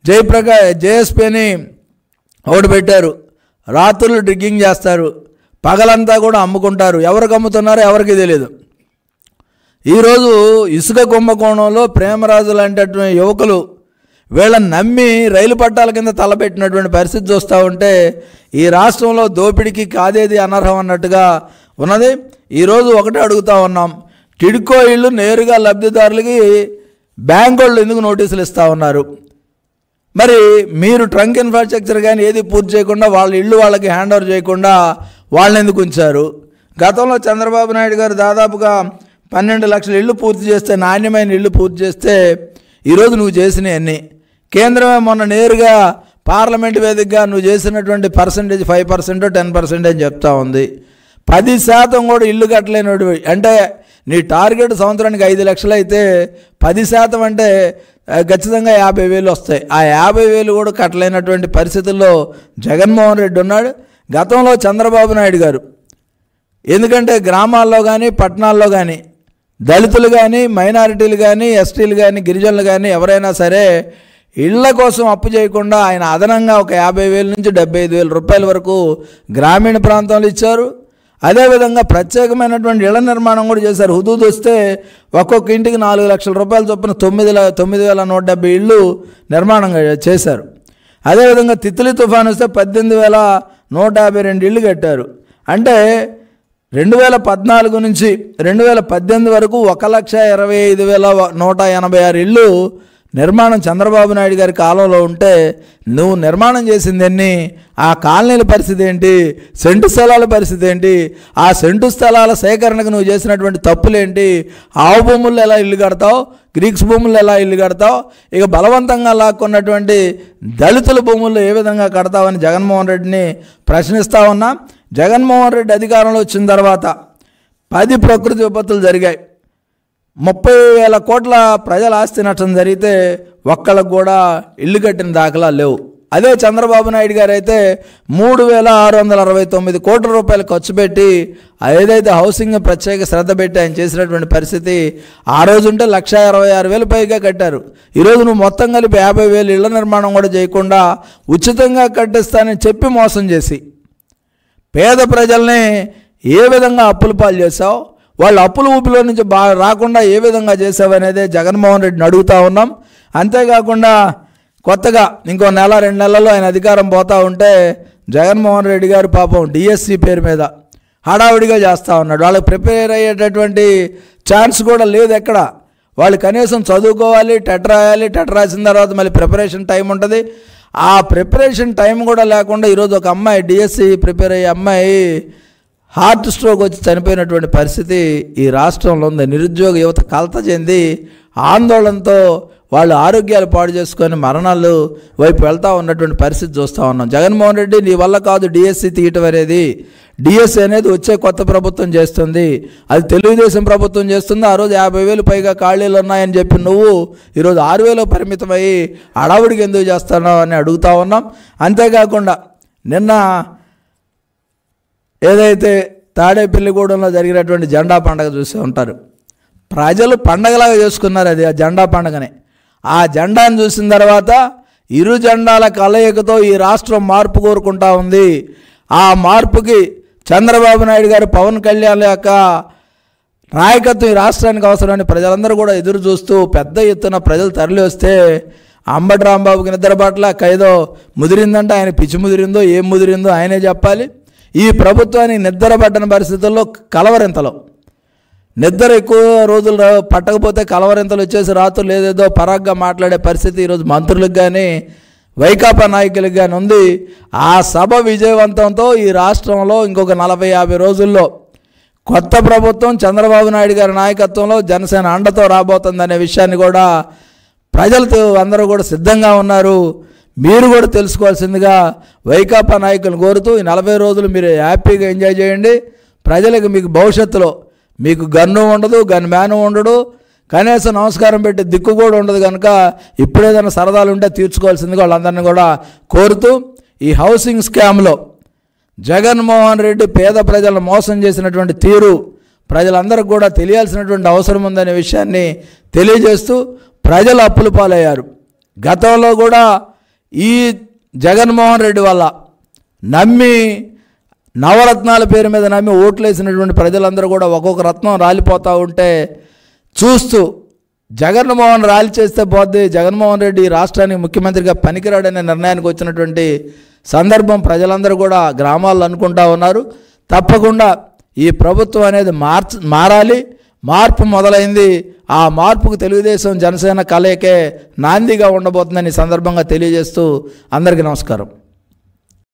JSP అని ఒకటి పెట్టారు. రాత్రులు డ్రిగ్గింగ్ చేస్తారు, పగలంతా కూడా అమ్ముకుంటారు. ఎవరికి అమ్ముతున్నారో ఎవరికి తెలియదు. ఈరోజు ఇసుక కుంభకోణంలో ప్రేమరాజు లాంటి యువకులు వీళ్ళని నమ్మి రైలు పట్టాల కింద తలపెట్టినటువంటి పరిస్థితి చూస్తూ ఉంటే ఈ రాష్ట్రంలో దోపిడీకి కాదేది అనర్హం అన్నట్టుగా ఉన్నది. ఈరోజు ఒకటే అడుగుతూ ఉన్నాం, టిడ్కో ఇళ్ళు నేరుగా లబ్ధిదారులకి బ్యాంకు వాళ్ళు ఎందుకు నోటీసులు ఇస్తూ ఉన్నారు? మరి మీరు ట్రంక్ ఇన్ఫ్రాస్ట్రక్చర్ కానీ ఏది పూర్తి చేయకుండా వాళ్ళ ఇళ్ళు వాళ్ళకి హ్యాండ్ ఓవర్ చేయకుండా వాళ్ళని ఎందుకు ఉంచారు? గతంలో చంద్రబాబు నాయుడు గారు దాదాపుగా 12 లక్షల ఇళ్ళు పూర్తి చేస్తే, నాణ్యమైన ఇళ్ళు పూర్తి చేస్తే ఈరోజు నువ్వు చేసినవన్నీ కేంద్రమే మొన్న నేరుగా పార్లమెంట్ వేదికగా నువ్వు చేసినటువంటి పర్సంటేజ్ 5% 10% అని చెప్తా ఉంది. 10% కూడా ఇల్లు కట్టలేనోడు అంటే నీ టార్గెట్ సంవత్సరానికి 5 లక్షలు అయితే 10% అంటే ఖచ్చితంగా 50,000 వస్తాయి. ఆ 50,000 కూడా కట్టలేనటువంటి పరిస్థితుల్లో జగన్మోహన్ రెడ్డి ఉన్నాడు. గతంలో చంద్రబాబు నాయుడు గారు ఎందుకంటే గ్రామాల్లో కానీ పట్టణాల్లో కానీ దళితులు కానీ మైనారిటీలు కానీ ఎస్టీలు కానీ గిరిజనులు కానీ ఎవరైనా సరే ఇళ్ల కోసం అప్పు చేయకుండా ఆయన అదనంగా ఒక 50,000 నుంచి 75,000 రూపాయల వరకు గ్రామీణ ప్రాంతంలో ఇచ్చారు. అదేవిధంగా ప్రత్యేకమైనటువంటి ఇళ్ల నిర్మాణం కూడా చేశారు. హుదూద్ వస్తే ఒక్కొక్క ఇంటికి 4 లక్షల రూపాయల చొప్పున 9,170 ఇళ్ళు నిర్మాణం చేశారు. అదేవిధంగా తిత్లీ తుఫాను వస్తే 18,152 ఇళ్ళు కట్టారు. అంటే 2014 నుంచి 2018 వరకు 1,25,186 ఇళ్ళు నిర్మాణం చంద్రబాబు నాయుడు గారి కాలంలో ఉంటే నువ్వు నిర్మాణం చేసిందన్నీ ఆ కాలనీల పరిస్థితి ఏంటి? సెంటు స్థలాల పరిస్థితి ఏంటి? ఆ సెంటు స్థలాల సేకరణకు నువ్వు చేసినటువంటి తప్పులేంటి? ఆవు భూముల్లో ఎలా ఇల్లు కడతావు? గ్రీక్స్ భూముల్లో ఎలా ఇల్లు కడతావు? ఇక బలవంతంగా లాక్కున్నటువంటి దళితుల భూముల్లో ఏ విధంగా కడతావని జగన్మోహన్ రెడ్డిని ప్రశ్నిస్తూ ఉన్నా. జగన్మోహన్ రెడ్డి అధికారంలో వచ్చిన తర్వాత 10 ప్రకృతి విపత్తులు జరిగాయి. 30,000 కోట్ల ప్రజల ఆస్తి నష్టం జరిగితే ఒక్కళ్ళకు కూడా ఇల్లు కట్టిన దాఖలాలు లేవు. అదే చంద్రబాబు నాయుడు గారు అయితే 3,669 కోట్ల రూపాయలు ఖర్చు పెట్టి ఏదైతే హౌసింగ్ ప్రత్యేక శ్రద్ధ పెట్టి ఆయన చేసినటువంటి పరిస్థితి ఆ రోజు ఉంటే 1,66,000 పైగా కట్టారు. ఈరోజు నువ్వు మొత్తం కలిపి 50,000 ఇళ్ల నిర్మాణం కూడా చేయకుండా ఉచితంగా కట్టిస్తానని చెప్పి మోసం చేసి పేద ప్రజల్ని ఏ విధంగా అప్పుల పాలు చేశావు? వాళ్ళు అప్పుల ఊపిలో నుంచి రాకుండా ఏ విధంగా చేసావు అనేది జగన్మోహన్ రెడ్డిని అడుగుతూ ఉన్నాం. అంతేకాకుండా కొత్తగా ఇంకో నెల 2 నెలల్లో ఆయన అధికారం పోతూ ఉంటే జగన్మోహన్ రెడ్డి గారు పాపం డిఎస్సి పేరు మీద హడావుడిగా చేస్తూ ఉన్నాడు. వాళ్ళకి ప్రిపేర్ అయ్యేటటువంటి ఛాన్స్ కూడా లేదు. ఎక్కడ వాళ్ళు కనీసం చదువుకోవాలి, టెట్ రాయాలి, టెట్ రాసిన తర్వాత మళ్ళీ ప్రిపరేషన్ టైం ఉంటుంది. ఆ ప్రిపరేషన్ టైం కూడా లేకుండా ఈరోజు ఒక అమ్మాయి డిఎస్సి ప్రిపేర్ అయ్యే అమ్మాయి హార్ట్ స్ట్రోక్ వచ్చి చనిపోయినటువంటి పరిస్థితి ఈ రాష్ట్రంలో ఉంది. నిరుద్యోగ యువత కలత చెంది ఆందోళనతో వాళ్ళు ఆరోగ్యాలు పాడు చేసుకొని మరణాలు వైపు వెళ్తూ ఉన్నటువంటి పరిస్థితి చూస్తూ ఉన్నాం. జగన్మోహన్ రెడ్డి నీ వల్ల కాదు డిఎస్సి తీయటం అనేది. డిఎస్సి అనేది వచ్చే కొత్త ప్రభుత్వం చేస్తుంది, అది తెలుగుదేశం ప్రభుత్వం చేస్తుంది. ఆ రోజు 50,000 పైగా ఖాళీలు ఉన్నాయని చెప్పి నువ్వు ఈరోజు 6,000 పరిమితమై అడావుడికి ఎందుకు చేస్తున్నావు అని అడుగుతూ ఉన్నాం. అంతేకాకుండా నిన్న ఏదైతే తాడేపల్లిగూడెంలో జరిగినటువంటి జెండా పండుగ చూసి ఉంటారు. ప్రజలు పండగలాగా చేసుకున్నారు అది ఆ జెండా పండుగని. ఆ జెండాను చూసిన తర్వాత ఇరు జెండాల కలయికతో ఈ రాష్ట్రం మార్పు కోరుకుంటా ఉంది. ఆ మార్పుకి చంద్రబాబు నాయుడు గారు, పవన్ కళ్యాణ్ యొక్క నాయకత్వం ఈ రాష్ట్రానికి అవసరమని ప్రజలందరూ కూడా ఎదురు చూస్తూ పెద్ద ఎత్తున ప్రజలు తరలి వస్తే అంబటి రాంబాబుకి నిద్ర పట్ల ఏదో ముదిరిందంటే ఆయన పిచ్చి ముదిరిందో ఏం ముదిరిందో ఆయనే చెప్పాలి. ఈ ప్రభుత్వానికి నిద్ర పట్టని పరిస్థితుల్లో కలవరింతలో నిద్ర ఎక్కువ రోజులు పట్టకపోతే కలవరింతలు వచ్చేసి రాత్రులు ఏదేదో పరాగ్గా మాట్లాడే పరిస్థితి ఈరోజు మంత్రులకు కానీ వైకాపా నాయకులకు కానీ ఉంది. ఆ సభ విజయవంతంతో ఈ రాష్ట్రంలో ఇంకొక 40-50 రోజుల్లో కొత్త ప్రభుత్వం చంద్రబాబు నాయుడు గారి నాయకత్వంలో జనసేన అండతో రాబోతుందనే విషయాన్ని కూడా ప్రజలతో అందరూ కూడా సిద్ధంగా ఉన్నారు. మీరు కూడా తెలుసుకోవాల్సిందిగా వైకాపా నాయకులను కోరుతూ ఈ 40 రోజులు మీరు హ్యాపీగా ఎంజాయ్ చేయండి. ప్రజలకు మీకు భవిష్యత్తులో మీకు గన్ను ఉండదు, గన్ మ్యాను ఉండడు, కనీసం నమస్కారం పెట్టి దిక్కు కూడా ఉండదు. కనుక ఇప్పుడేదైనా సరదాలు ఉంటే తీర్చుకోవాల్సిందిగా వాళ్ళందరినీ కూడా కోరుతూ ఈ హౌసింగ్ స్కామ్లో జగన్మోహన్ రెడ్డి పేద ప్రజలను మోసం చేసినటువంటి తీరు ప్రజలందరికీ కూడా తెలియాల్సినటువంటి అవసరం ఉందనే విషయాన్ని తెలియజేస్తూ ప్రజలు అప్పుల పాలయ్యారు. గతంలో కూడా ఈ జగన్మోహన్ రెడ్డి వల్ల నమ్మి నవరత్నాల పేరు మీద నమ్మి ఓట్లేసినటువంటి ప్రజలందరూ కూడా ఒక్కొక్క రత్నం రాలిపోతూ ఉంటే చూస్తూ జగన్మోహన్ ర్యాలీ చేస్తే పోద్ది, జగన్మోహన్ రెడ్డి రాష్ట్రానికి ముఖ్యమంత్రిగా పనికిరాడనే నిర్ణయానికి వచ్చినటువంటి సందర్భం ప్రజలందరూ కూడా గ్రామాల్లో అనుకుంటా ఉన్నారు. తప్పకుండా ఈ ప్రభుత్వం అనేది మారాలి. మార్పు మొదలైంది. ఆ మార్పుకు తెలుగుదేశం జనసేన కలయికే నాందిగా ఉండబోతుందని సందర్భంగా తెలియజేస్తూ అందరికీ నమస్కారం.